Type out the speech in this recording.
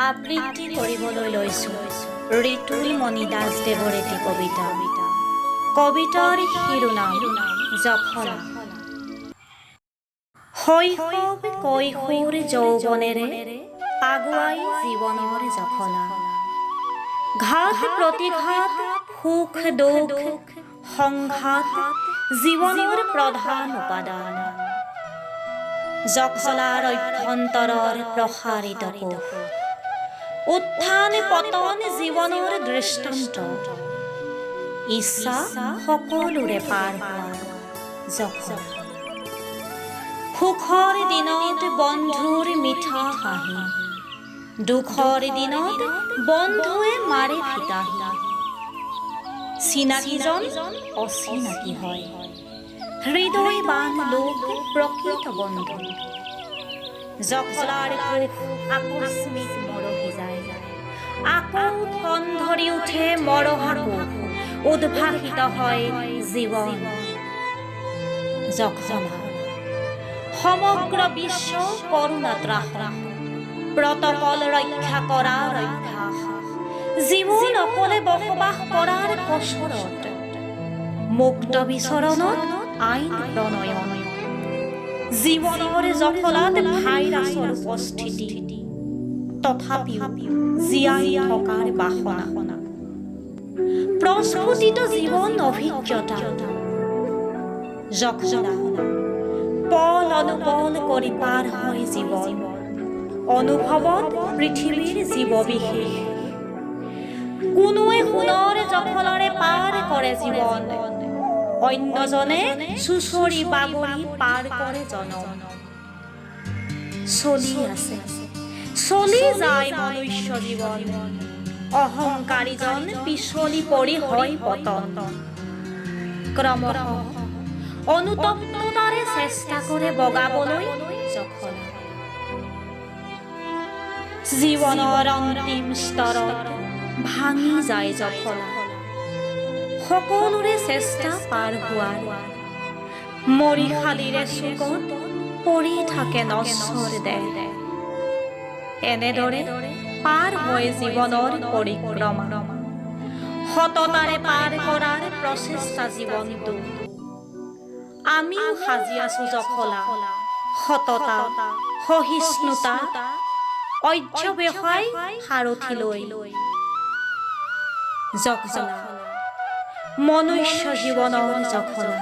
আবৃত্তি কৰিবলৈ লৈছোঁ ঋতুল মণি দাসদেৱৰ এটি কবিতা। কবিতাৰ শিৰোনাম জখলা। শৈশৱ কৈশোৰ যৌৱনেৰে আগুৱাই জীৱনৰ জখলা। ঘাত প্ৰতিঘাত সুখ দুখ সংঘাত জীৱনৰ প্ৰধান উপাদান। জখলাৰ অভ্যন্তৰৰ প্ৰসাৰিত কোষ, উত্থান পতন জীৱনৰ দৃষ্টান্ত। ইচ্ছা সকলোৰে পাৰ হোৱাৰ জখলা। সুখৰ দিনত বন্ধুৰ মিঠা হাঁহি, দুখৰ দিনত বন্ধুৱে মাৰে ফিতাহি। চিনাকিজন অচিনাকি হয়, হৃদয় বান লোক প্ৰকৃত বন্ধু। জখলাৰ কোষ আকস্মিক মৰহি যায়, আকৌ ঠন ধৰি উঠে মৰহা কোষ, উদ্ভাসিত হয় জীৱন। জখলা সমগ্ৰ বিশ্ব কৰোণা ত্ৰাস, প্ৰটকল ৰক্ষা কৰাৰ অভ্যাস, জীৱন অকলে বসবাস কৰাৰ কচৰৎ, মুক্ত বিচৰণত আইন প্ৰণয়ন। জীৱনৰ জখলাত ভাইৰাছৰ উপস্থিতি, তথাপিও জীয়াই থকাৰ বাসনা। প্ৰস্ফুটিত জীৱন অভিজ্ঞতা। জখলা পল অনুপল কৰি পাৰ হয় জীৱন, অনুভৱত পৃথিৱীৰ জীৱ বিশেষ। কোনোৱে সোণৰ জখলাৰে পাৰ কৰে জীৱন, অন্যজনে চুচৰি বাগৰি পাৰ কৰে জনম। চলি আছে চলি যায় মনুষ্য জীৱন, অহংকাৰীজন পিছলি পৰি হয় পতন। ক্ৰমশঃ অনুতপ্ততাৰে চেষ্টা কৰে বগাবলৈ জখলা। জীৱনৰ অন্তিম স্তৰত ভাঙি যায় জখলা, সকলোৰে চেষ্টা পাৰ হোৱাৰ। মৰিশালীৰে চুকত পৰি থাকে নশ্বৰ দেহ। এনেদৰে পাৰ হয় জীৱনৰ পৰিক্ৰমা, সততাৰে পাৰ কৰাৰ প্ৰচেষ্টা জীৱনটো। আমিও সাজি আছো জখলা, সততা সহিষ্ণুতা অধ্যৱসায় সাৰথি লৈ। জখলা মনুষ্য জীৱনৰ জখলা।